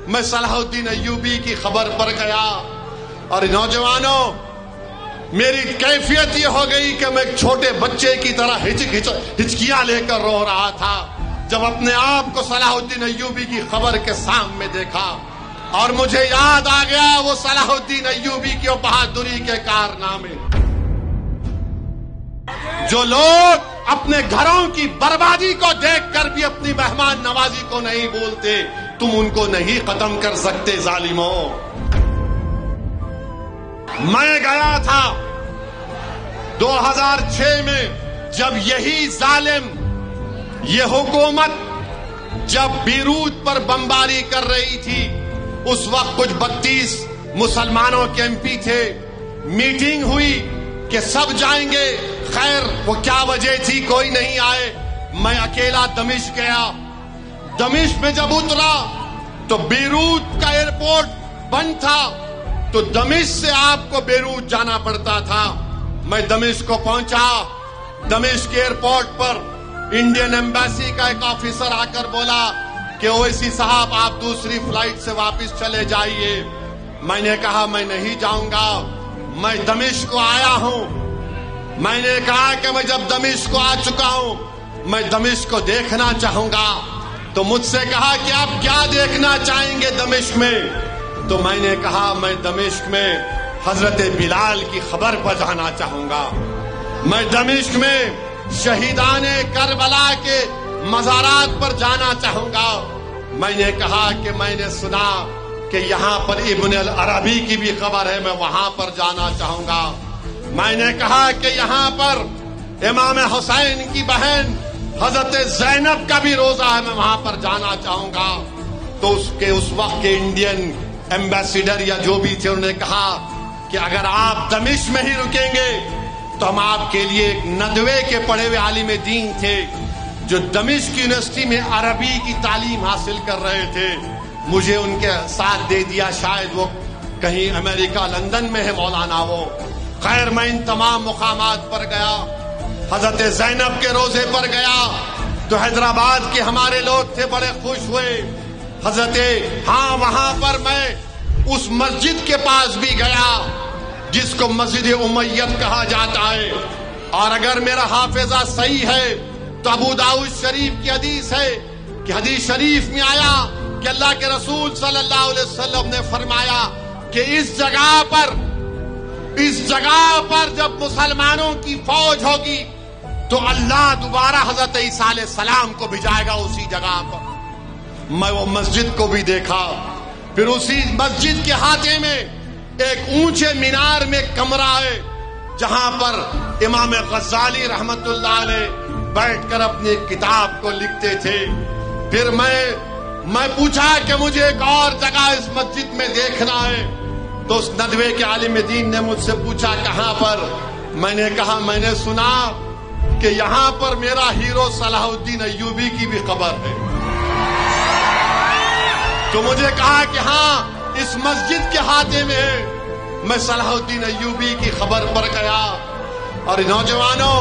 میں صلاح الدین ایوبی کی خبر پر گیا اور نوجوانوں میری کیفیت یہ ہو گئی کہ میں ایک چھوٹے بچے کی طرح ہچکیاں لے کر رو رہا تھا جب اپنے آپ کو صلاح الدین ایوبی کی خبر کے سامنے دیکھا، اور مجھے یاد آ گیا وہ صلاح الدین ایوبی کی بہادری کے کارنامے، جو لوگ اپنے گھروں کی بربادی کو دیکھ کر بھی اپنی مہمان نوازی کو نہیں بھولتے، تم ان کو نہیں ختم کر سکتے ظالموں۔ میں گیا تھا 2006 میں جب یہی ظالم، یہ حکومت جب بیروت پر بمباری کر رہی تھی، اس وقت کچھ 32 مسلمانوں کے MP تھے، میٹنگ ہوئی کہ سب جائیں گے، خیر وہ کیا وجہ تھی کوئی نہیں آئے، میں اکیلا دمشق گیا۔ دمشق میں جب اترا تو بیروت کا ایئرپورٹ بند تھا، تو دمشق سے آپ کو بیروت جانا پڑتا تھا۔ میں دمشق کو پہنچا، دمشق ایئرپورٹ پر انڈین ایمبیسی کا ایک آفیسر آ کر بولا کہ اویسی صاحب آپ دوسری فلائٹ سے واپس چلے جائیے۔ میں نے کہا میں نہیں جاؤں گا، میں دمشق کو آیا ہوں۔ میں نے کہا کہ میں جب دمشق کو آ چکا ہوں میں دمشق کو دیکھنا چاہوں گا۔ تو مجھ سے کہا کہ آپ کیا دیکھنا چاہیں گے دمشق میں؟ تو میں نے کہا میں دمشق میں حضرت بلال کی خبر پر جانا چاہوں گا، میں دمشق میں شہیدان کربلا کے مزارات پر جانا چاہوں گا۔ میں نے کہا کہ میں نے سنا کہ یہاں پر ابن العربی کی بھی خبر ہے، میں وہاں پر جانا چاہوں گا۔ میں نے کہا کہ یہاں پر امام حسین کی بہن حضرت زینب کا بھی روزہ ہے، میں وہاں پر جانا چاہوں گا۔ تو اس وقت کے انڈین ایمبیسیڈر یا جو بھی تھے انہوں نے کہا کہ اگر آپ دمشق میں ہی رکیں گے تو ہم آپ کے لیے ایک ندوے کے پڑھے ہوئے عالم دین تھے جو دمشق یونیورسٹی میں عربی کی تعلیم حاصل کر رہے تھے، مجھے ان کے ساتھ دے دیا، شاید وہ کہیں امریکہ لندن میں ہے مولانا وہ۔ خیر میں ان تمام مقامات پر گیا، حضرت زینب کے روزے پر گیا تو حیدرآباد کے ہمارے لوگ تھے بڑے خوش ہوئے۔ وہاں پر میں اس مسجد کے پاس بھی گیا جس کو مسجد امیت کہا جاتا ہے، اور اگر میرا حافظہ صحیح ہے تو ابو داؤد شریف کی حدیث ہے کہ حدیث شریف میں آیا کہ اللہ کے رسول صلی اللہ علیہ وسلم نے فرمایا کہ اس جگہ پر جب مسلمانوں کی فوج ہوگی تو اللہ دوبارہ حضرت عیسیٰ علیہ السلام کو بھیجائے گا اسی جگہ پر۔ میں وہ مسجد کو بھی دیکھا، پھر اسی مسجد کے ہاتھے میں ایک اونچے مینار میں کمرہ ہے جہاں پر امام غزالی رحمت اللہ علیہ بیٹھ کر اپنی کتاب کو لکھتے تھے۔ پھر میں پوچھا کہ مجھے ایک اور جگہ اس مسجد میں دیکھنا ہے، تو اس ندوے کے عالم دین نے مجھ سے پوچھا کہاں پر؟ میں نے کہا میں نے سنا کہ یہاں پر میرا ہیرو صلاح الدین ایوبی کی بھی خبر ہے۔ تو مجھے کہا کہ ہاں اس مسجد کے ہاتھے میں ہے۔ میں صلاح الدین ایوبی کی خبر پر گیا، اور نوجوانوں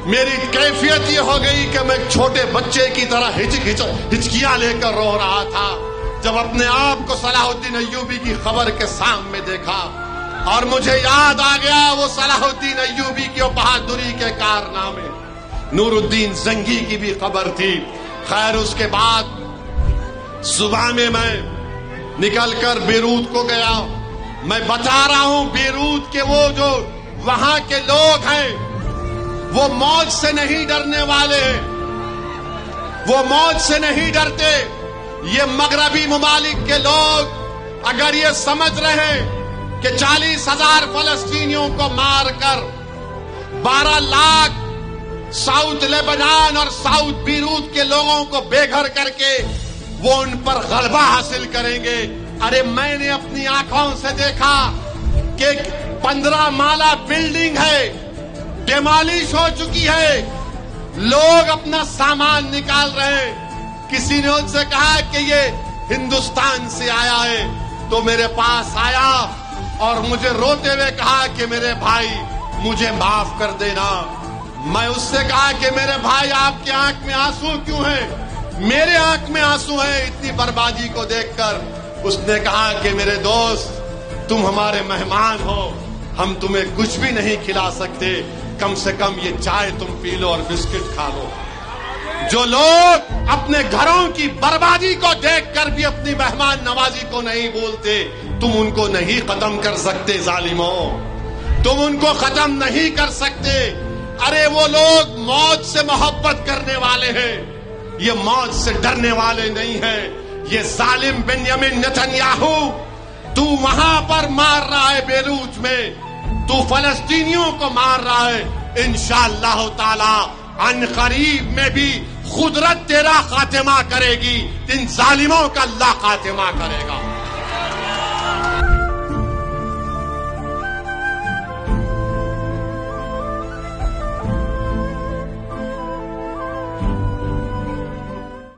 میری کیفیت یہ ہو گئی کہ میں ایک چھوٹے بچے کی طرح ہچکیاں لے کر رو رہا تھا جب اپنے آپ کو صلاح الدین ایوبی کی خبر کے سامنے دیکھا، اور مجھے یاد آ گیا وہ صلاح الدین ایوبی کی بہادری کے کارنامے۔ نور الدین زنگی کی بھی خبر تھی۔ خیر اس کے بعد صبح میں نکل کر بیروت کو گیا۔ میں بتا رہا ہوں بیروت کے وہ جو وہاں کے لوگ ہیں وہ موت سے نہیں ڈرنے والے ہیں، وہ موت سے نہیں ڈرتے۔ یہ مغربی ممالک کے لوگ اگر یہ سمجھ رہے ہیں کہ 40,000 فلسطینیوں کو مار کر 12 لاکھ ساؤتھ لیبنان اور ساؤتھ بیروت کے لوگوں کو بے گھر کر کے وہ ان پر غلبہ حاصل کریں گے، ارے میں نے اپنی آنکھوں سے دیکھا کہ 15 مالہ بلڈنگ ہے، ڈیمالش ہو چکی ہے، لوگ اپنا سامان نکال رہے ہیں۔ کسی نے ان سے کہا کہ یہ ہندوستان سے آیا ہے، تو میرے پاس آیا اور مجھے روتے ہوئے کہا کہ میرے بھائی مجھے معاف کر دینا۔ میں اس سے کہا کہ میرے بھائی آپ کی آنکھ میں آنسو کیوں ہیں؟ میرے آنکھ میں آنسو ہے اتنی بربادی کو دیکھ کر. اس نے کہا کہ میرے دوست تم ہمارے مہمان ہو, ہم تمہیں کچھ بھی نہیں کھلا سکتے, کم سے کم یہ چائے تم پی لو اور بسکٹ کھا لو. جو لوگ اپنے گھروں کی بربادی کو دیکھ کر بھی اپنی مہمان نوازی کو نہیں بولتے, تم ان کو نہیں ختم کر سکتے ظالموں, تم ان کو ختم نہیں کر سکتے. ارے وہ لوگ موت سے محبت کرنے والے ہیں, یہ موت سے ڈرنے والے نہیں ہیں. یہ ظالم بنیامین نتنیاہو, تو وہاں پر مار رہا ہے بیروت میں, تو فلسطینیوں کو مار رہا ہے. انشاءاللہ تعالی عن قریب میں بھی قدرت تیرا خاتمہ کرے گی, ان ظالموں کا اللہ خاتمہ کرے گا.